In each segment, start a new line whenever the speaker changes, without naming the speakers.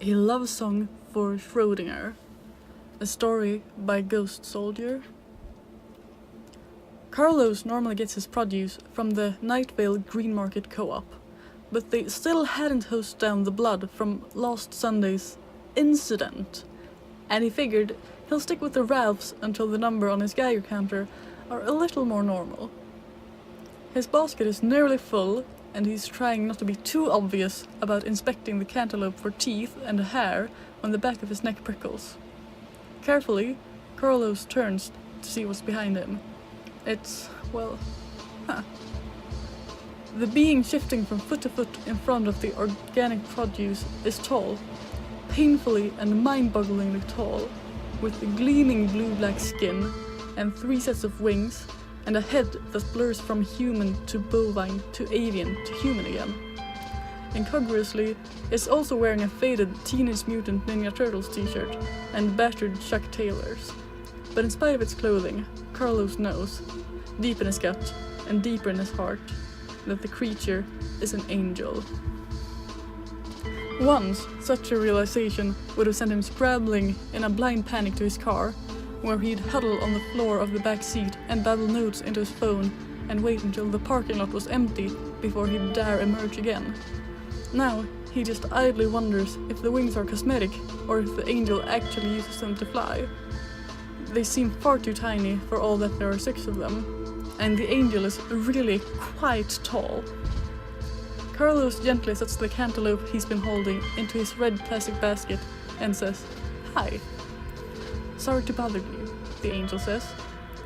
A Love Song for Schrödinger, a story by Ghost Soldier. Carlos normally gets his produce from the Night Vale Green Market Co-op, but they still hadn't hosed down the blood from last Sunday's incident, and he figured he'll stick with the Ralphs until the number on his Geiger counter are a little more normal. His basket is nearly full, and he's trying not to be too obvious about inspecting the cantaloupe for teeth and hair when the back of his neck prickles. Carefully, Carlos turns to see what's behind him. It's, The being shifting from foot to foot in front of the organic produce is tall, painfully and mind-bogglingly tall, with gleaming blue-black skin and 3 sets of wings, and a head that blurs from human to bovine to avian to human again. Incongruously, it's also wearing a faded Teenage Mutant Ninja Turtles t-shirt and battered Chuck Taylors. But in spite of its clothing, Carlos knows, deep in his gut and deeper in his heart, that the creature is an angel. Once, such a realization would have sent him scrambling in a blind panic to his car, where he'd huddle on the floor of the back seat and babble notes into his phone and wait until the parking lot was empty before he'd dare emerge again. Now, he just idly wonders if the wings are cosmetic or if the angel actually uses them to fly. They seem far too tiny for all that there are 6 of them, and the angel is really quite tall. Carlos gently sets the cantaloupe he's been holding into his red plastic basket and says, "Hi." "Sorry to bother you," the angel says.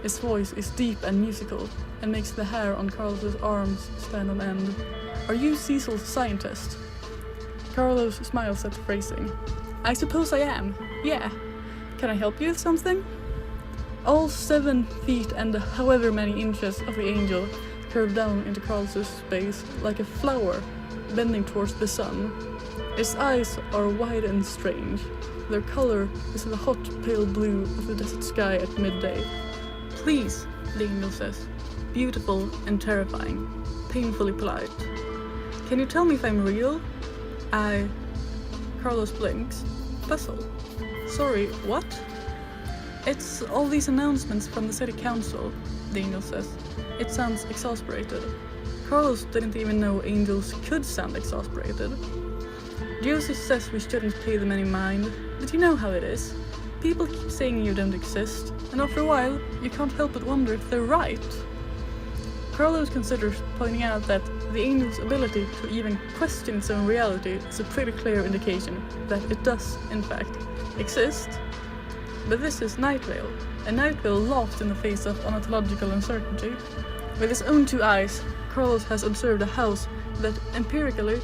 His voice is deep and musical and makes the hair on Carlos's arms stand on end. "Are you Cecil's scientist?" Carlos smiles at the phrasing. "I suppose I am, yeah. Can I help you with something?" All 7 feet and however many inches of the angel curve down into Carlos's space like a flower bending towards the sun. Its eyes are wide and strange. Their color is the hot, pale blue of the desert sky at midday. "Please," the angel says, beautiful and terrifying, painfully polite. "Can you tell me if I'm real?" Carlos blinks, puzzled. "Sorry, what?" "It's all these announcements from the city council," the angel says. It sounds exasperated. Carlos didn't even know angels could sound exasperated. "Josie says we shouldn't pay them any mind, but you know how it is. People keep saying you don't exist, and after a while, you can't help but wonder if they're right." Carlos considers pointing out that the angel's ability to even question its own reality is a pretty clear indication that it does, in fact, exist. But this is Night Vale, and Night Vale laughs in the face of ontological uncertainty. With his own 2 eyes, Carlos has observed a house that empirically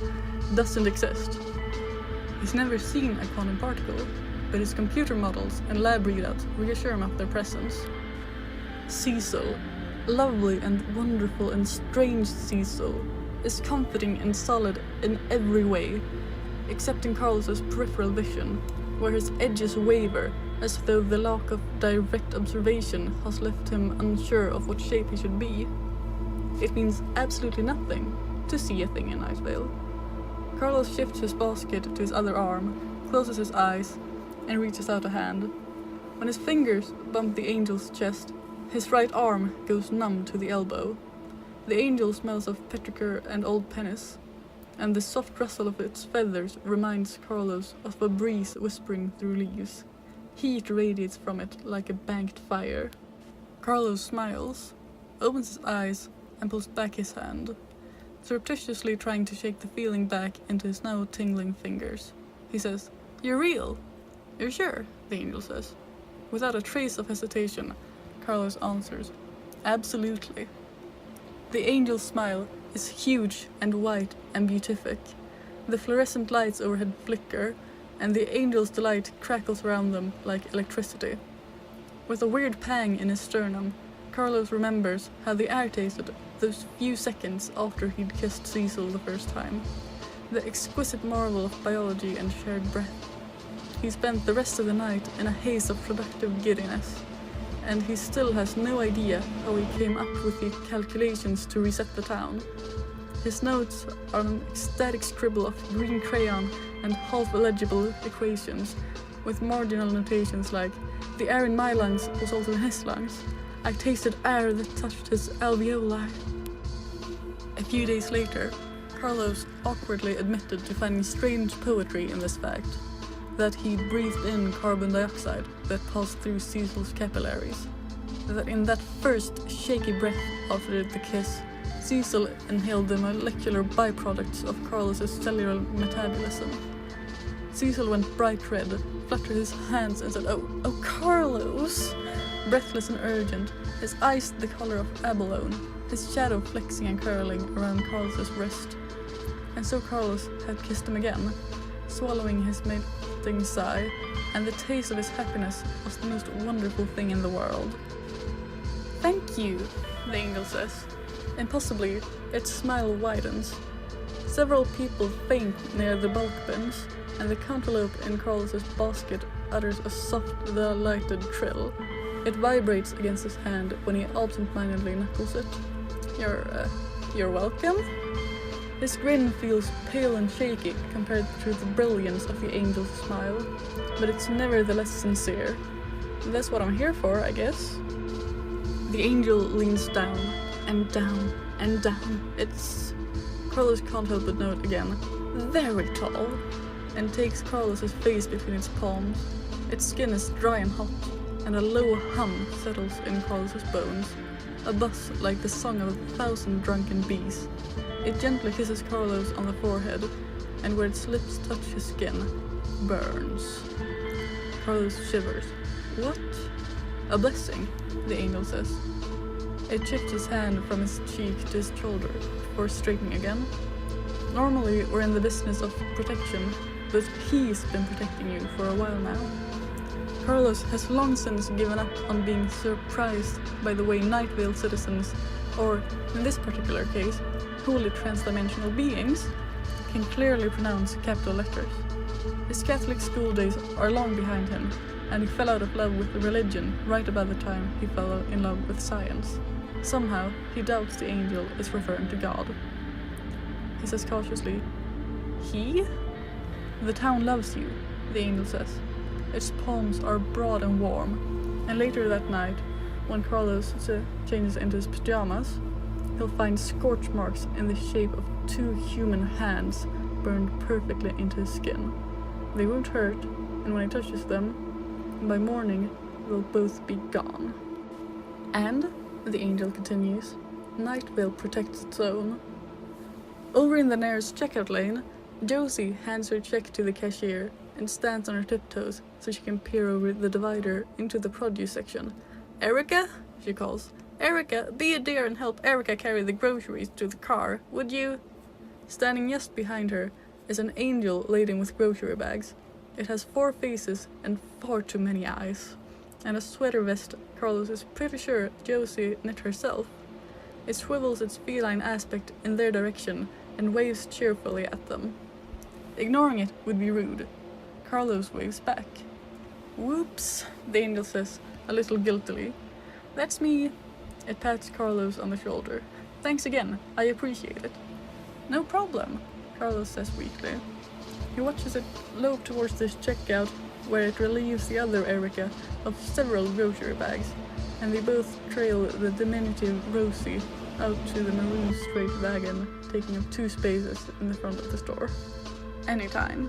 doesn't exist. He's never seen a quantum particle, but his computer models and lab readouts reassure him of their presence. Cecil, lovely and wonderful and strange Cecil, is comforting and solid in every way, except in Carlos's peripheral vision, where his edges waver as though the lack of direct observation has left him unsure of what shape he should be. It means absolutely nothing to see a thing in Night Vale. Carlos shifts his basket to his other arm, closes his eyes, and reaches out a hand. When his fingers bump the angel's chest, his right arm goes numb to the elbow. The angel smells of petrichor and old penis, and the soft rustle of its feathers reminds Carlos of a breeze whispering through leaves. Heat radiates from it like a banked fire. Carlos smiles, opens his eyes, and pulls back his hand, surreptitiously trying to shake the feeling back into his now tingling fingers. He says, "You're real." "You're sure?" the angel says. Without a trace of hesitation, Carlos answers, "Absolutely." The angel's smile is huge and white and beatific. The fluorescent lights overhead flicker, and the angel's delight crackles around them like electricity. With a weird pang in his sternum, Carlos remembers how the air tasted those few seconds after he'd kissed Cecil the first time. The exquisite marvel of biology and shared breath. He spent the rest of the night in a haze of productive giddiness, and he still has no idea how he came up with the calculations to reset the town. His notes are an ecstatic scribble of green crayon and half-illegible equations, with marginal notations like, "The air in my lungs was also in his lungs. I tasted air that touched his alveoli." A few days later, Carlos awkwardly admitted to finding strange poetry in this fact, that he breathed in carbon dioxide that passed through Cecil's capillaries, that in that first shaky breath after the kiss, Cecil inhaled the molecular byproducts of Carlos's cellular metabolism. Cecil went bright red, fluttered his hands and said, Oh, Carlos!" Breathless and urgent, his eyes the color of abalone, his shadow flexing and curling around Carlos's wrist. And so Carlos had kissed him again, swallowing his melting sigh, and the taste of his happiness was the most wonderful thing in the world. "Thank you," the angel says, and possibly its smile widens. Several people faint near the bulk bins, and the cantaloupe in Carlos's basket utters a soft, delighted trill. It vibrates against his hand when he absent-mindedly knuckles it. You're welcome?" His grin feels pale and shaky compared to the brilliance of the angel's smile, but it's nevertheless sincere. "That's what I'm here for, I guess." The angel leans down, and down, and down. Carlos can't help but note again, very tall, and takes Carlos's face between its palms. Its skin is dry and hot, and a low hum settles in Carlos's bones, a buzz like the song of 1,000 drunken bees. It gently kisses Carlos on the forehead, and where its lips touch his skin, burns. Carlos shivers. "What?" "A blessing," the angel says. It shifts his hand from his cheek to his shoulder before straightening again. "Normally we're in the business of protection, but he's been protecting you for a while now." Carlos has long since given up on being surprised by the way Night Vale citizens, or in this particular case, wholly transdimensional beings, can clearly pronounce capital letters. His Catholic school days are long behind him, and he fell out of love with religion right about the time he fell in love with science. Somehow, he doubts the angel is referring to God. He says cautiously, "He?" "The town loves you," the angel says. Its palms are broad and warm, and later that night, when Carlos changes into his pajamas, he'll find scorch marks in the shape of 2 human hands burned perfectly into his skin. They won't hurt, and when he touches them, by morning they'll both be gone. And, the angel continues, Night Vale protects its own. Over in the nearest checkout lane, Josie hands her check to the cashier and stands on her tiptoes so she can peer over the divider into the produce section. "Erica?" she calls. "Erica, be a dear and help Erica carry the groceries to the car, would you?" Standing just behind her is an angel laden with grocery bags. It has 4 faces and far too many eyes, and a sweater vest Carlos is pretty sure Josie knit herself. It swivels its feline aspect in their direction and waves cheerfully at them. Ignoring it would be rude. Carlos waves back. "Whoops," the angel says, a little guiltily. "That's me." It pats Carlos on the shoulder. "Thanks again, I appreciate it." "No problem," Carlos says weakly. He watches it lope towards this checkout, where it relieves the other Erica of several grocery bags, and they both trail the diminutive Rosie out to the maroon straight wagon, taking up 2 spaces in the front of the store. Anytime.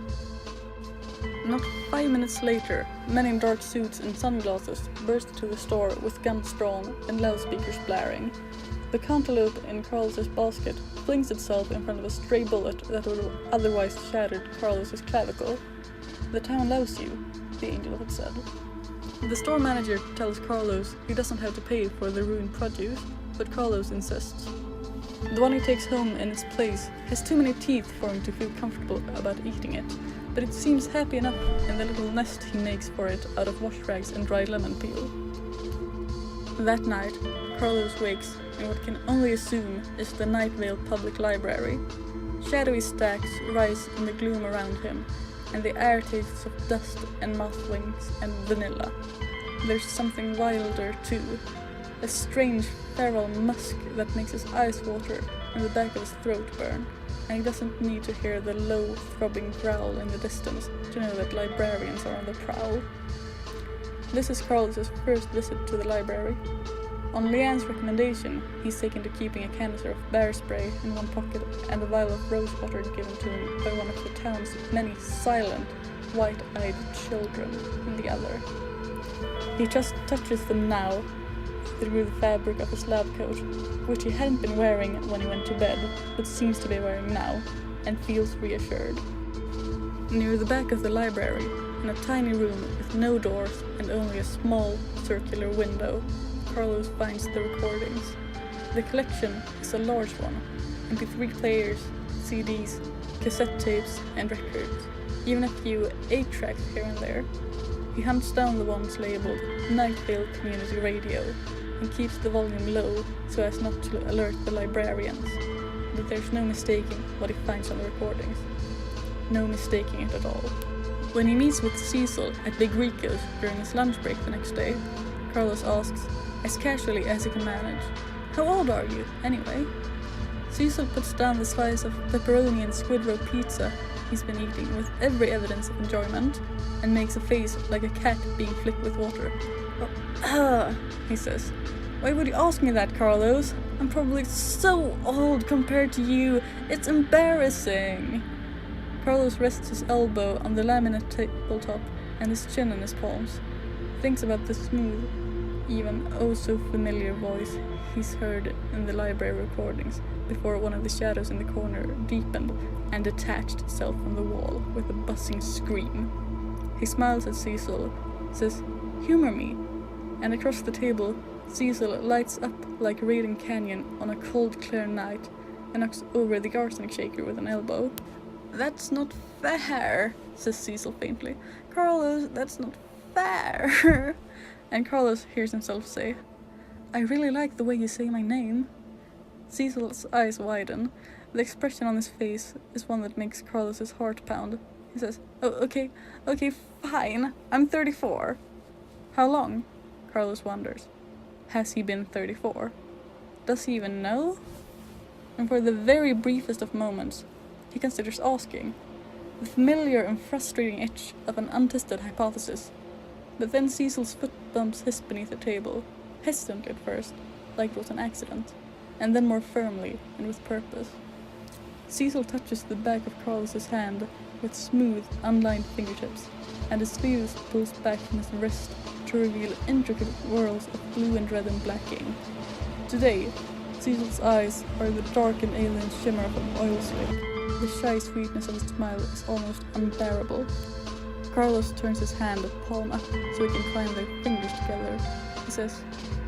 Not 5 minutes later, men in dark suits and sunglasses burst into the store with guns drawn and loudspeakers blaring. The cantaloupe in Carlos's basket flings itself in front of a stray bullet that would have otherwise shattered Carlos's clavicle. "The town loves you," the angel had said. The store manager tells Carlos he doesn't have to pay for the ruined produce, but Carlos insists. The one he takes home in its place has too many teeth for him to feel comfortable about eating it, but it seems happy enough in the little nest he makes for it out of wash rags and dried lemon peel. That night, Carlos wakes in what can only assume is the Night Vale Public Library. Shadowy stacks rise in the gloom around him, and the air tastes of dust and moth wings and vanilla. There's something wilder too, a strange feral musk that makes his eyes water and the back of his throat burn, and he doesn't need to hear the low, throbbing growl in the distance to know that librarians are on the prowl. This is Carlos's first visit to the library. On Leanne's recommendation, he's taken to keeping a canister of bear spray in one pocket and a vial of rose water given to him by one of the town's many silent, white-eyed children in the other. He just touches them now through the fabric of his lab coat, which he hadn't been wearing when he went to bed, but seems to be wearing now, and feels reassured. Near the back of the library, in a tiny room with no doors and only a small, circular window, Carlos finds the recordings. The collection is a large one, MP3 players, CDs, cassette tapes, and records, even a few 8-tracks here and there. He hunts down the ones labeled Night Vale Community Radio and keeps the volume low so as not to alert the librarians, but there's no mistaking what he finds on the recordings. No mistaking it at all. When he meets with Cecil at Big Rico's during his lunch break the next day, Carlos asks, as casually as he can manage, "How old are you, anyway?" Cecil puts down the slice of pepperoni and squid roe pizza he's been eating with every evidence of enjoyment, and makes a face like a cat being flicked with water. He says. "Why would you ask me that, Carlos? I'm probably so old compared to you. It's embarrassing." Carlos rests his elbow on the laminate tabletop and his chin in his palms. Thinks about the smooth, even so familiar voice he's heard in the library recordings before one of the shadows in the corner deepened and detached itself from the wall with a buzzing scream. He smiles at Cecil, says, "Humor me," and across the table, Cecil lights up like Raiden Canyon on a cold, clear night and knocks over the arsenic shaker with an elbow. "That's not fair," says Cecil faintly. "Carlos, that's not fair." And Carlos hears himself say, "I really like the way you say my name." Cecil's eyes widen. The expression on his face is one that makes Carlos's heart pound. He says, "Oh, okay, fine. I'm 34. "How long?" Carlos wonders. Has he been 34? Does he even know? And for the very briefest of moments, he considers asking, the familiar and frustrating itch of an untested hypothesis. But then Cecil's foot bumps his beneath the table, hesitantly at first, like it was an accident, and then more firmly and with purpose. Cecil touches the back of Carlos's hand with smooth, unlined fingertips, and his sleeves pulls back from his wrist to reveal intricate whirls of blue and red and black ink. Today, Cecil's eyes are the dark and alien shimmer of an oil slick. The shy sweetness of his smile is almost unbearable. Carlos turns his hand palm up so he can find their fingers together. He says,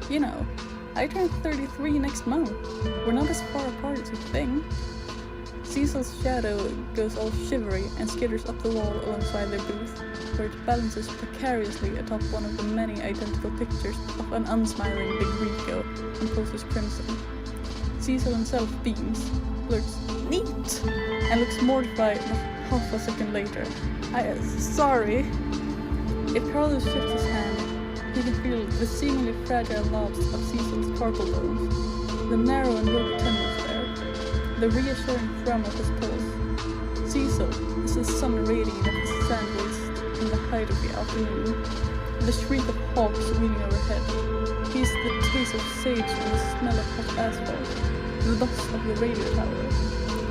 "You know, I turn 33 next month. We're not as far apart as you think." Cecil's shadow goes all shivery and skitters up the wall alongside their booth, where it balances precariously atop one of the many identical pictures of an unsmiling Big Rico and pulses crimson. Cecil himself beams, blurts, "Neat!" and looks mortified half a second later. Sorry." If Carlos shifts his hand, he can feel the seemingly fragile knobs of Cecil's carpal bones, the narrow and rough tendons there, the reassuring thrum of his pulse. Cecil is the sun radiating at his sand waist in the height of the afternoon, the shriek of hawks wheeling overhead. He is the taste of sage and the smell of hot asphalt, the buzz of the radio tower,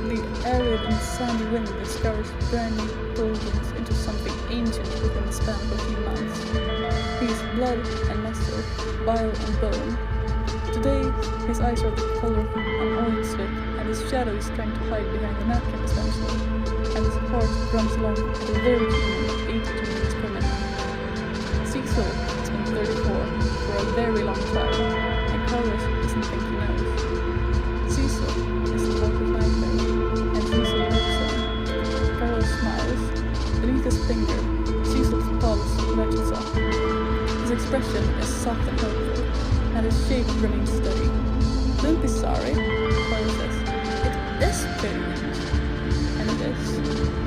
the arid and sandy wind that scours brand new buildings into something ancient within the span of a few months. He is blood and muscle, bile and bone. Today, his eyes are the color of an oil slick, and his shadow is trying to hide behind the napkin dispensal, and his heart drums along at a very human 82 beats per minute. Cecil has been 34 for a very long time, and Carlos doesn't think he knows. Cecil is the walk of nightmare, and Cecil looks him. Carlos smiles. Beneath his finger, Cecil's pulse ratchets up. His expression is soft and hopeful, and his shape remains steady. "Don't be sorry," Carlos says. "It is brilliant." And it is.